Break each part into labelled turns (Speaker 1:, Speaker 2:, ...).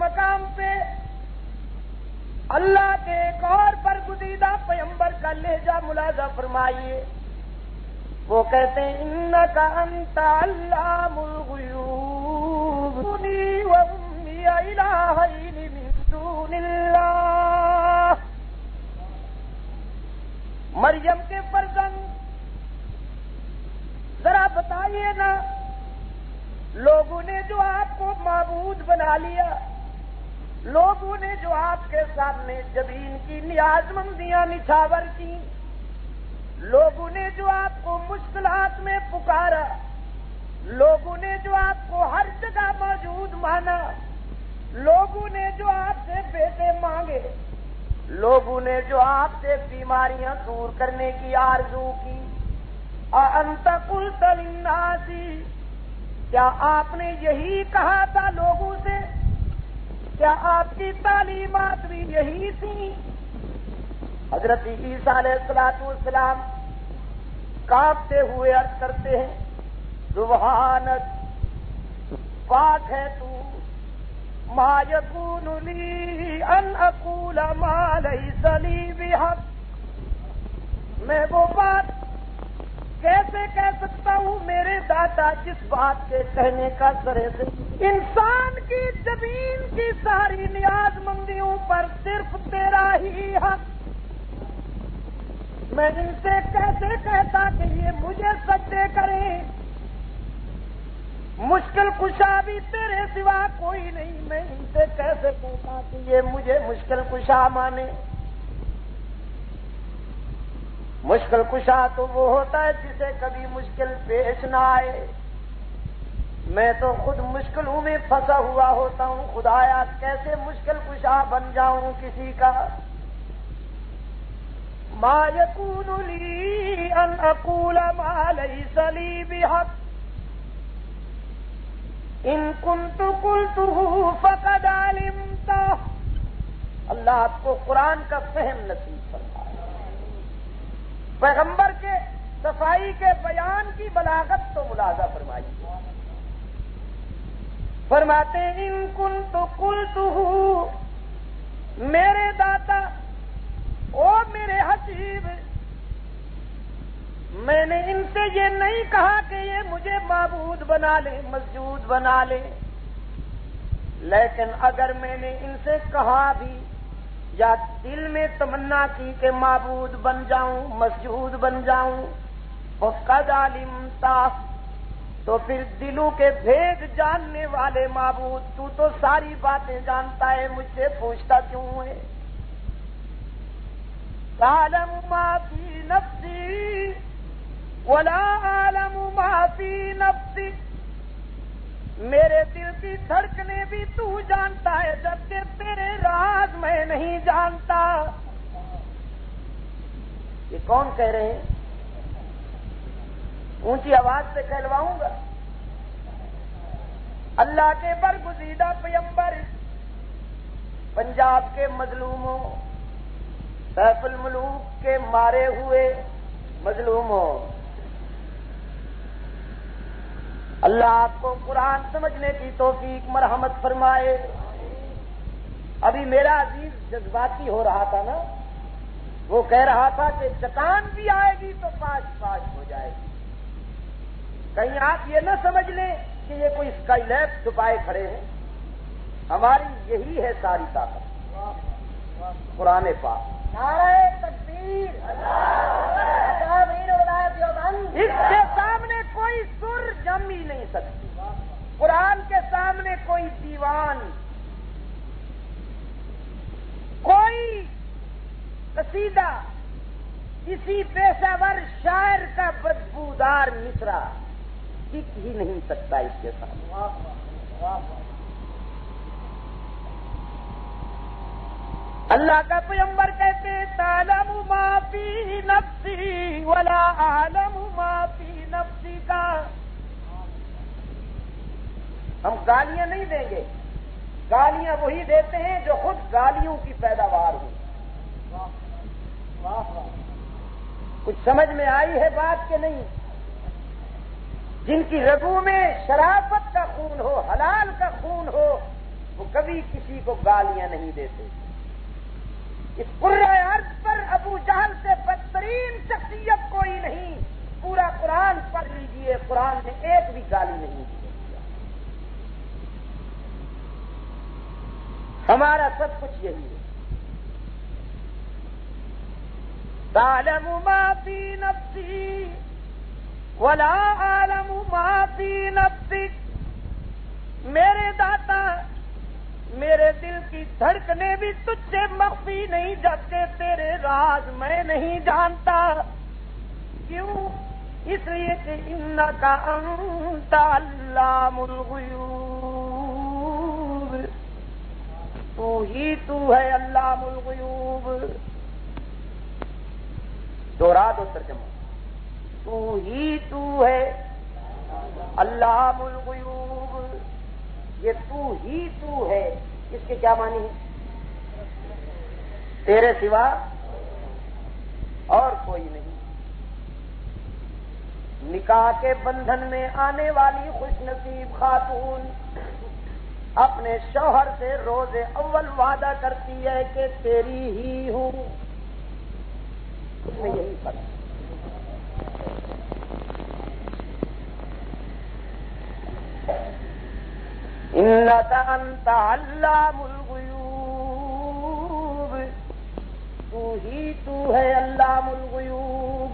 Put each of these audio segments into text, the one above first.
Speaker 1: مقام پہ اللہ کے ایک اور برگزیدہ پیغمبر کا لہجہ ملاحظہ فرمائیے. وہ کہتے ہیں انک انت علام الغیوب و امی الہین من دون اللہ. مریم کے فرزند ذرا بتائیے نا، لوگوں نے جو آپ کو معبود بنا لیا، لوگوں نے جو آپ کے سامنے جبین کی نیاز مندیاں نچھاور کی، لوگوں نے جو آپ کو مشکلات میں پکارا، لوگوں نے جو آپ کو ہر جگہ موجود مانا، لوگوں نے جو آپ سے بیٹے مانگے، لوگوں نے جو آپ سے بیماریاں دور کرنے کی آرزو کی، اَأَنْتَ قُلْتَ لِلنَّاسِ، کیا آپ نے یہی کہا تھا لوگوں سے؟ کیا آپ کی تعلیمات بھی یہی تھیں؟ حضرت عیسیٰ علیہ السلام کانپتے ہوئے عرض کرتے ہیں سبحانک، پاک ہے تو، ما یکون لی ان اقول ما لیس لی بحق، میں وہ بات کیسے کہہ سکتا ہوں میرے دادا جس بات کے کہنے کا سرے سے انسان کی زمین کی ساری نیاز مندیوں پر صرف تیرا ہی حق. میں ان سے کیسے کہتا کہ یہ مجھے سجدے کریں؟ مشکل کشا بھی تیرے سوا کوئی نہیں، میں ان سے کیسے کہتا کہ یہ مجھے مشکل کشا مانے؟ مشکل کشا تو وہ ہوتا ہے جسے کبھی مشکل پیش نہ آئے. میں تو خود مشکلوں میں پھنسا ہوا ہوتا ہوں، خدایا کیسے مشکل کشا بن جاؤں کسی کا. ما یکون لی ان اقول ما لیس لی بحق ان کنت قلتہ فقد علمتہ. اللہ آپ کو قرآن کا فہم نصیب فرمائے. پیغمبر کے صفائی کے بیان کی بلاغت تو ملاحظہ فرمائیے. فرماتے ہیں ان کنت قلتہ، میرے داتا او میرے حسیب، میں نے ان سے یہ نہیں کہا کہ یہ مجھے معبود بنا لے، مسجود بنا لے، لیکن اگر میں نے ان سے کہا بھی یا دل میں تمنا کی کہ معبود بن جاؤں، مسجود بن جاؤں، فقد علمتا، تو پھر دلوں کے بھید جاننے والے معبود تو ساری باتیں جانتا ہے، مجھ سے پوچھتا کیوں ہے؟ تعلم ما فی نفسی ولا اعلم ما فی نفسی، میرے دل کی دھڑکنے بھی تو جانتا ہے جبکہ تیرے راز میں نہیں جانتا. یہ کون کہہ رہے ہیں؟ اونچی آواز سے کہلواؤں گا. اللہ کے برگزیدہ پیغمبر، پنجاب کے مظلوموں، سیف الملوک کے مارے ہوئے مظلوموں، اللہ آپ کو قرآن سمجھنے کی توفیق مرحمت فرمائے. ابھی میرا عزیز جذباتی ہو رہا تھا نا، وہ کہہ رہا تھا کہ چٹان بھی آئے گی تو پاش پاش ہو جائے گی. کہیں آپ یہ نہ سمجھ لیں کہ یہ کوئی اسکائی لیب چھپائے کھڑے ہیں. ہماری یہی ہے ساری طاقت، قرآن پاک. نعرہ تکبیر، اس کے سامنے کوئی سر جم ہی نہیں سکتی. قرآن کے سامنے کوئی دیوان، کوئی قصیدہ، کسی پیشہ ور شاعر کا بدبودار مصرع ٹک ہی نہیں سکتا اس کے سامنے. اللہ کا پیغمبر کہتے ہیں تعلم ما فی نفسی ولا اعلم ما فی نفسی کا. ہم گالیاں نہیں دیں گے، گالیاں وہی دیتے ہیں جو خود گالیوں کی پیداوار ہو. کچھ سمجھ میں آئی ہے بات کہ نہیں؟ جن کی رگوں میں شرافت کا خون ہو، حلال کا خون ہو، وہ کبھی کسی کو گالیاں نہیں دیتے. اس قرۂ ارض پر ابو جہل سے بدترین شخصیت کوئی نہیں. پورا قرآن پڑھ لیجئے، قرآن نے ایک بھی گالی نہیں دی. ہمارا سب کچھ یہی ہے. تعلم ما فی نفسی ولا اعلم ما فی نفسک. میرے داتا، میرے دل کی دھڑکنیں بھی تجھ سے مخفی نہیں، جبکہ تیرے راز میں نہیں جانتا. کیوں؟ اس لیے کہ انک انت علام الغیوب. تو ہی تو ہے علام الغیوب. دوہرا دو ترجمہ. تو ہی تو ہے علام الغیوب. یہ تو ہی تو ہے، اس کے کیا معنی ہے؟ تیرے سوا اور کوئی نہیں. نکاح کے بندھن میں آنے والی خوش نصیب خاتون اپنے شوہر سے روز اول وعدہ کرتی ہے کہ تیری ہی ہوں. اس میں یہی فرق. انک انت علام الغیوب. تو ہی تو ہے علام الغیوب.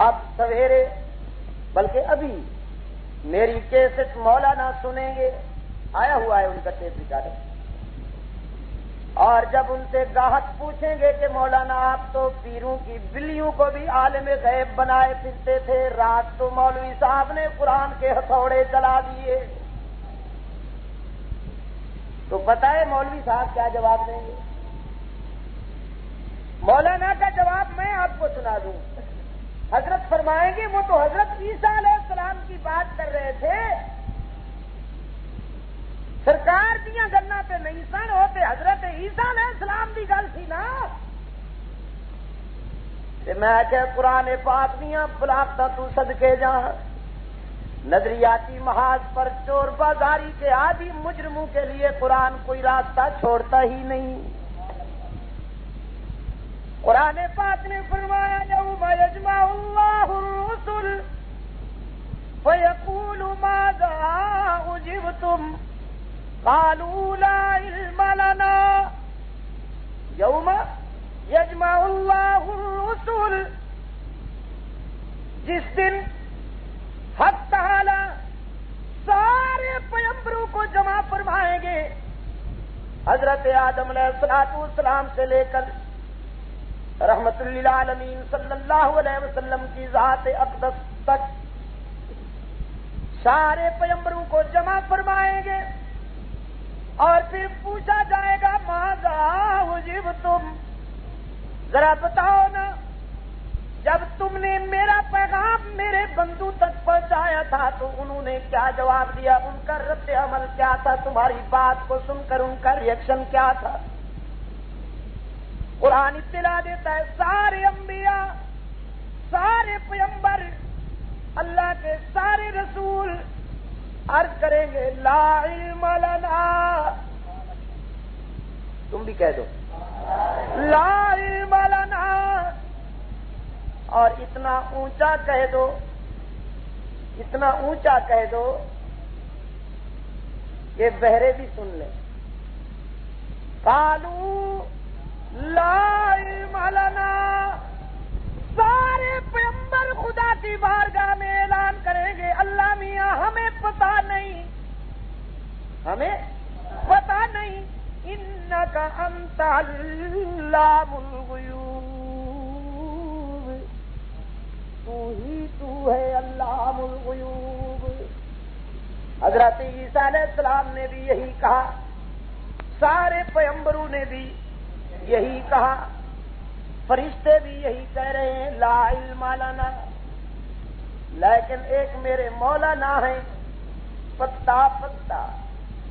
Speaker 1: اب سویرے، بلکہ ابھی میری کیسٹ مولانا سنیں گے، آیا ہوا ہے ان کا ٹیپ ریکارڈر. اور جب ان سے گاہک پوچھیں گے کہ مولانا آپ تو پیروں کی بلیوں کو بھی عالم غیب بنائے پھرتے تھے، رات تو مولوی صاحب نے قرآن کے ہتھوڑے چلا دیے، تو پتہ ہے مولوی صاحب کیا جواب دیں گے؟ مولانا کا جواب میں آپ کو سنا دوں. حضرت فرمائیں گے وہ تو حضرت عیسیٰ علیہ السلام کی بات کر رہے تھے، سرکار دیاں گلاں تے نہیں سن ہوتے، حضرت عیسیٰ علیہ السلام دی گل سی نا. تے میں کہ قرآن پاک دیاں بلاغتاں تو صدقے جا. نظریاتی محاذ پر چور بازاری کے عادی مجرموں کے لیے قرآن کوئی راستہ چھوڑتا ہی نہیں. قرآن پاک نے فرمایا یوم یجمع اللہ الرسل فیقول ماذا اجبتم قالوا لا علم لنا. یوم یجمع اللہ الرسل، جس دن حق تعالی سارے پیغمبروں کو جمع فرمائیں گے، حضرت آدم علیہ السلام سے لے کر رحمت للعالمین صلی اللہ علیہ وسلم کی ذات اقدس تک سارے پیغمبروں کو جمع فرمائیں گے، اور پھر پوچھا جائے گا ماذا اجبتم. ذرا بتاؤ نا، جب تم نے میرا پیغام میرے بندوں تک پہنچایا تھا تو انہوں نے کیا جواب دیا؟ ان کا رد عمل کیا تھا؟ تمہاری بات کو سن کر ان کا ریئیکشن کیا تھا؟ قرآن اطلاع دیتا ہے سارے انبیاء، سارے پیغمبر، اللہ کے سارے رسول عرض کریں گے لا علم لنا. تم بھی کہہ دو لا علم لنا. اور اتنا اونچا کہہ دو، اتنا اونچا کہہ دو کہ بہرے بھی سن لیں. قالوا لا علم لنا. سارے پیغمبر خدا کی بارگاہ میں اعلان کریں گے اللہ میاں ہمیں پتہ نہیں، ہمیں پتہ نہیں. انک انت علام الغیوب. تو ہی تو ہے علام الغیوب. حضرت عیسیٰ علیہ السلام نے بھی یہی کہا، سارے پیغمبروں نے بھی یہی کہا، فرشتے بھی یہی کہہ رہے ہیں لا علم لنا. لیکن ایک میرے مولانا ہیں، پتا پتا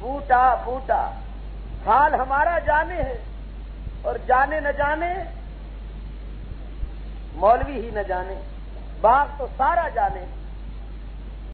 Speaker 1: بوٹا بوٹا، حال ہمارا جانے ہے، اور جانے نہ جانے مولوی ہی نہ جانے، باغ تو سارا جانے.